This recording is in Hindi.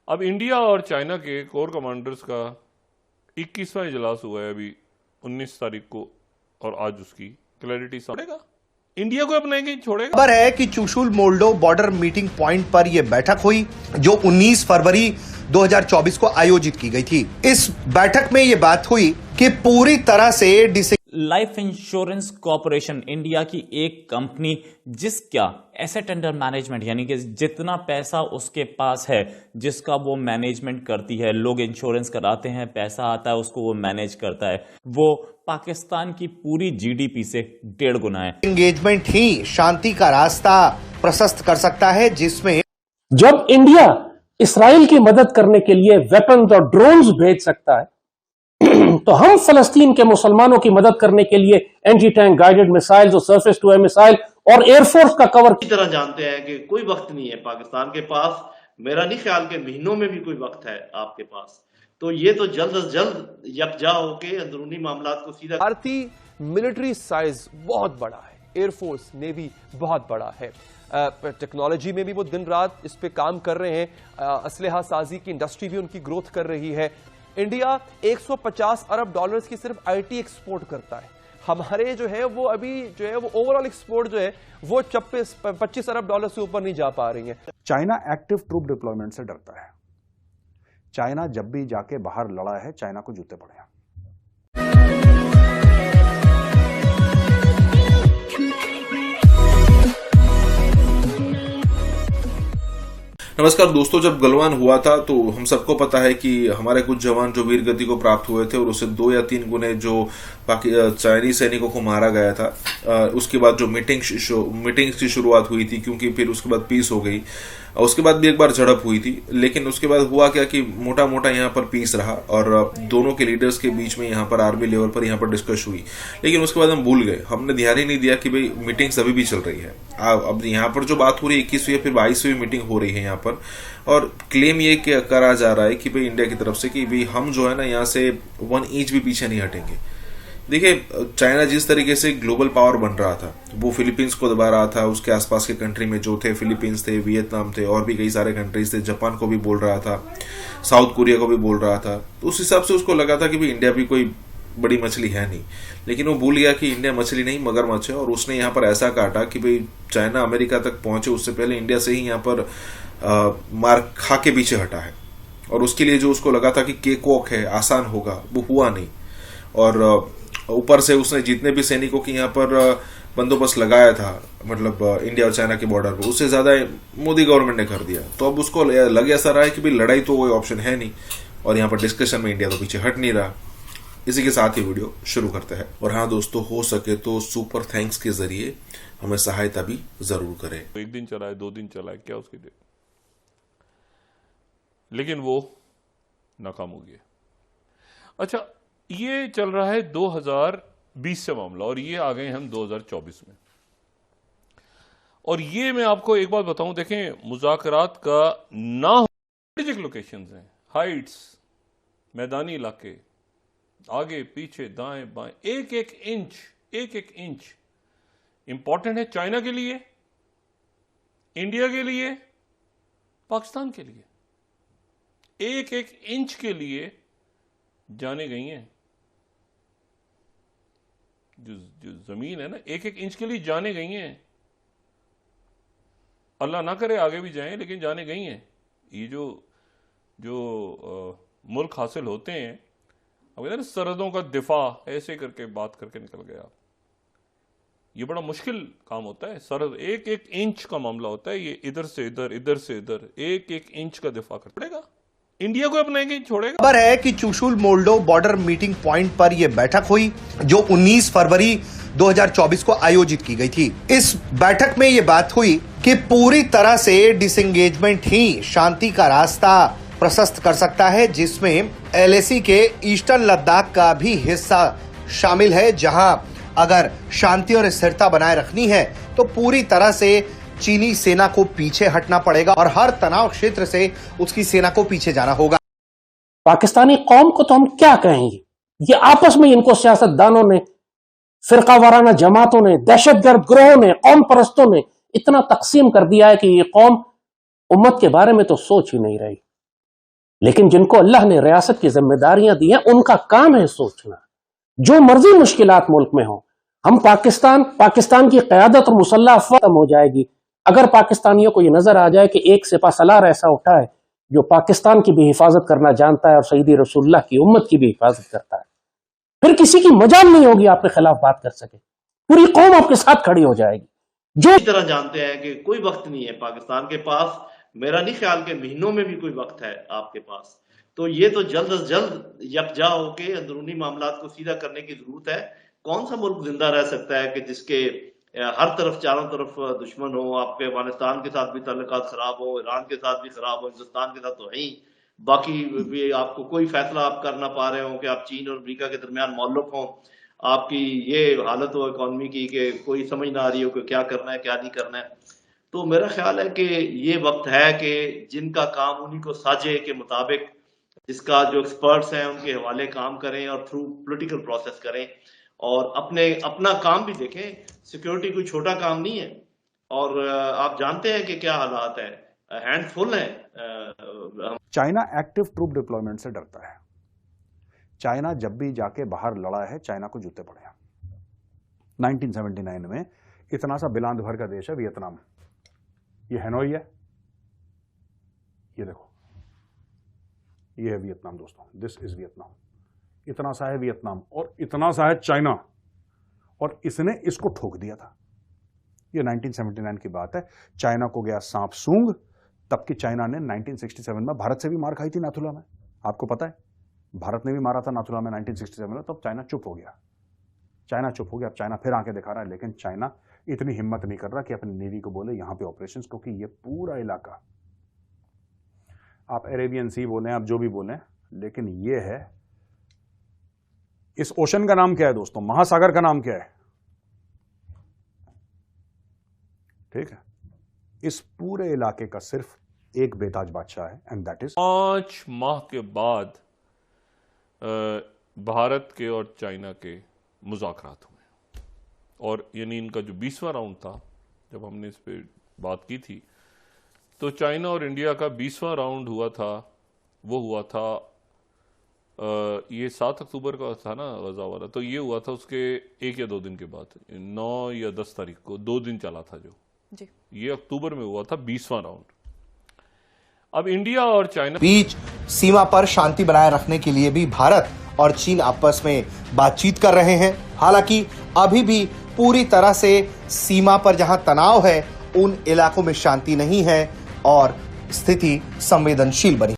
अब इंडिया और चाइना के कोर कमांडर्स का 21वां इजलास हुआ है अभी 19 तारीख को, और आज उसकी क्लैरिटी छोड़ेगा, इंडिया को अपनाएंगे छोड़ेगा। खबर है कि Chushul Moldo border meeting point पर यह बैठक हुई जो 19 फरवरी 2024 को आयोजित की गई थी। इस बैठक में यह बात हुई कि पूरी तरह से लाइफ इंश्योरेंस कॉर्पोरेशन इंडिया की एक कंपनी जिसका एसेट अंडर मैनेजमेंट यानी कि जितना पैसा उसके पास है जिसका वो मैनेजमेंट करती है, लोग इंश्योरेंस कराते हैं, पैसा आता है उसको वो मैनेज करता है, वो पाकिस्तान की पूरी जीडीपी से 1.5 गुना है। एंगेजमेंट ही शांति का रास्ता प्रशस्त कर सकता है, जिसमें जब इंडिया इसराइल की मदद करने के लिए वेपन्स और ड्रोन्स भेज सकता है तो हम फलस्तीन के मुसलमानों की मदद करने के लिए एंटी टैंक गाइडेड मिसाइल्स और सरफेस टू एयर मिसाइल और एयरफोर्स का कवर इसी तरह जानते हैं कि कोई वक्त नहीं है पाकिस्तान के पास। मेरा नहीं ख्याल के महीनों में भी कोई वक्त है आपके पास, तो ये तो जल्द से जल्द यकजा होके अंदरूनी मामलात को सीधा। भारतीय मिलिट्री साइज बहुत बड़ा है, एयरफोर्स नेवी बहुत बड़ा है, टेक्नोलॉजी में भी वो दिन रात इस पे काम कर रहे हैं, असलहा साजी की इंडस्ट्री भी उनकी ग्रोथ कर रही है। इंडिया 150 अरब डॉलर्स की सिर्फ आईटी एक्सपोर्ट करता है। हमारे जो है वो अभी जो है वो ओवरऑल एक्सपोर्ट जो है वो 25 अरब डॉलर से ऊपर नहीं जा पा रही है। चाइना एक्टिव ट्रूप डिप्लॉयमेंट से डरता है। चाइना जब भी जाके बाहर लड़ा है, चाइना को जूते पड़े हैं। नमस्कार दोस्तों, जब गलवान हुआ था तो हम सबको पता है कि हमारे कुछ जवान जो वीर गति को प्राप्त हुए थे और उससे 2 या 3 गुने जो चाइनीज सैनिकों को मारा गया था। उसके बाद जो मीटिंग्स की शुरुआत हुई थी, क्योंकि फिर उसके बाद पीस हो गई। उसके बाद भी एक बार झड़प हुई थी, लेकिन उसके बाद हुआ क्या कि मोटा मोटा यहाँ पर पीस रहा और दोनों के लीडर्स के बीच में यहाँ पर आर्मी लेवल पर यहाँ पर डिस्कस हुई। लेकिन उसके बाद हम भूल गए, हमने ध्यान ही नहीं दिया कि भाई मीटिंग्स अभी भी चल रही है। अब यहाँ पर जो बात हो रही है 21वीं या फिर 22वीं मीटिंग हो रही है यहाँ पर, और क्लेम ये करा जा रहा है कि भाई इंडिया की तरफ से कि भाई हम जो है ना यहाँ से 1 इंच भी पीछे नहीं हटेंगे। देखिए, चाइना जिस तरीके से ग्लोबल पावर बन रहा था, वो फिलीपींस को दबा रहा था, उसके आसपास के कंट्री में जो थे, फिलीपींस थे, वियतनाम थे, और भी कई सारे कंट्रीज थे, जापान को भी बोल रहा था, साउथ कोरिया को भी बोल रहा था। तो उस हिसाब से उसको लगा था कि भाई इंडिया भी कोई बड़ी मछली है नहीं। लेकिन वो भूल गया कि इंडिया मछली नहीं मगरमच्छ है, और उसने यहाँ पर ऐसा काटा कि भाई चाइना अमेरिका तक पहुंचे उससे पहले इंडिया से ही यहाँ पर मार खा के पीछे हटा है। और उसके लिए जो उसको लगा था कि केक वॉक है, आसान होगा, वो हुआ नहीं। और ऊपर से उसने जितने भी सैनिकों की यहाँ पर बंदोबस्त लगाया था, मतलब इंडिया और चाइना के बॉर्डर पर, उससे ज्यादा मोदी गवर्नमेंट ने कर दिया। तो अब उसको लग ऐसा रहा है कि भाई लड़ाई तो कोई ऑप्शन है नहीं, और यहाँ पर डिस्कशन में इंडिया तो पीछे हट नहीं रहा। इसी के साथ ही वीडियो शुरू करते हैं। और हाँ दोस्तों, हो सके तो सुपर थैंक्स के जरिए हमें सहायता भी जरूर करें। 1 दिन चला है, 2 दिन चला है, क्या उसकी देर, लेकिन वो नाकाम हो गया। अच्छा, ये चल रहा है 2020 से मामला, और ये आ गए हम 2024 में। और ये मैं आपको एक बात बताऊं, देखें, मुज़ाकरात का ना हो स्ट्रेटेजिक लोकेशंस हैं, हाइट्स, मैदानी इलाके, आगे पीछे दाएं बाएं, एक एक इंच इंपॉर्टेंट है चाइना के लिए, इंडिया के लिए, पाकिस्तान के लिए। एक इंच के लिए जाने गई हैं, जो जमीन है ना, एक इंच के लिए जाने गई हैं। अल्लाह ना करे आगे भी जाएं, लेकिन जाने गई हैं। ये जो मुल्क हासिल होते हैं, अब कहते हैं ना सरहदों का दिफा, ऐसे करके बात करके निकल गया। ये बड़ा मुश्किल काम होता है। सरहद एक इंच का मामला होता है। ये इधर से इधर, इधर से इधर, एक इंच का दिफा कर पड़ेगा। इंडिया को अपनाएंगे छोड़ेगा। खबर है कि Chushul Moldo border meeting point पर यह बैठक हुई जो 19 फरवरी 2024 को आयोजित की गई थी। इस बैठक में यह बात हुई कि पूरी तरह से डिसएंगेजमेंट ही शांति का रास्ता प्रशस्त कर सकता है, जिसमें एलएसी के ईस्टर्न लद्दाख का भी हिस्सा शामिल है, जहां अगर शांति और स्थिरता बनाए रखनी है तो पूरी तरह से चीनी सेना को पीछे हटना पड़ेगा और हर तनाव क्षेत्र से उसकी सेना को पीछे जाना होगा। पाकिस्तानी कौम को तो हम क्या कहेंगे, ये आपस में इनको सियासतदानों ने, फिरका वाराना जमातों ने, दहशतगर्द ग्रोहों ने, कौम परस्तों ने इतना तकसीम कर दिया है कि ये कौम उम्मत के बारे में तो सोच ही नहीं रही। लेकिन जिनको अल्लाह ने रियासत की जिम्मेदारियां दी हैं, उनका काम है सोचना। जो मर्जी मुश्किलात मुल्क में हो, हम पाकिस्तान की क़यादत और मुसल्लह अफ़वाह खत्म हो जाएगी अगर पाकिस्तानियों को यह नजर आ जाए कि एक सिपा सलार ऐसा उठा है जो पाकिस्तान की भी हिफाजत करना जानता है और सईदी रसूलुल्लाह की उम्मत की भी हिफाजत करता है। फिर किसी की मजाल नहीं होगी आपके खिलाफ बात कर सके, पूरी कौम आपके साथ खड़ी हो जाएगी। जो इस तरह जानते हैं कि कोई वक्त नहीं है पाकिस्तान के पास, मेरा नहीं ख्याल के महीनों में भी कोई वक्त है आपके पास। तो ये तो जल्द अज जल्द यकजा होके अंदरूनी मामलात को सीधा करने की जरूरत है। कौन सा मुल्क जिंदा रह सकता है कि जिसके हर तरफ चारों तरफ दुश्मन हो। आपके अफगानिस्तान के साथ भी ताल्लुकात खराब हो, ईरान के साथ भी खराब हो, हिंदुस्तान के साथ तो है ही, बाकी भी आपको कोई फैसला आप कर ना पा रहे हो कि आप चीन और अमेरिका के दरमियान मौलुक हो। आपकी ये हालत हो इकॉनमी की कि कोई समझ ना आ रही हो कि क्या करना है क्या नहीं करना है। तो मेरा ख्याल है कि ये वक्त है कि जिनका काम उन्हीं को साजे के मुताबिक, जिसका जो एक्सपर्ट्स हैं उनके हवाले काम करें और थ्रू पॉलिटिकल प्रोसेस करें और अपना काम भी देखें। सिक्योरिटी कोई छोटा काम नहीं है और आप जानते हैं कि क्या हालात है, हैंड फुल है। चाइना एक्टिव ट्रूप डिप्लॉयमेंट से डरता है। चाइना जब भी जाके बाहर लड़ा है, चाइना को जूते पड़े हैं। 1979 में इतना सा बिलांद भर का देश है वियतनाम। ये हैनोई है, ये देखो, ये है वियतनाम दोस्तों, दिस इज वियतनाम। इतना सा है वियतनाम और इतना सा है चाइना, और इसने इसको ठोक दिया था। ये 1979 की बात है। चाइना को गया सांप सूंघ। तब की चाइना ने 1967 में भारत से भी मार खाई थी नाथुला में, आपको पता है। भारत ने भी मारा था नाथुला में 1967 में, तब चाइना चुप हो गया। चाइना चुप हो गया, अब चाइना फिर आंखें दिखा रहा है, लेकिन चाइना इतनी हिम्मत नहीं कर रहा कि अपनी नेवी को बोले यहां पे ऑपरेशंस, क्योंकि ये पूरा इलाका, आप अरेबियन सी बोले, आप जो भी बोले, लेकिन ये है, इस ओशन का नाम क्या है दोस्तों, महासागर का नाम क्या है, ठीक है। इस पूरे इलाके का सिर्फ एक बेताज बादशाह है, एंड दैट इज 5 माह के बाद भारत के और चाइना के मुज़ाकरात हुए, और यानी इनका जो 20वां राउंड था, जब हमने इस पे बात की थी, तो चाइना और इंडिया का 20वां राउंड हुआ था। वो हुआ था ये 7 अक्टूबर का था ना गजा वाला, तो ये हुआ था उसके 1 या 2 दिन के बाद, 9 या 10 तारीख को 2 दिन चला था जो जी। ये अक्टूबर में हुआ था 20वां राउंड। अब इंडिया और चाइना बीच सीमा पर शांति बनाए रखने के लिए भी भारत और चीन आपस में बातचीत कर रहे हैं। हालांकि अभी भी पूरी तरह से सीमा पर जहां तनाव है, उन इलाकों में शांति नहीं है और स्थिति संवेदनशील बनी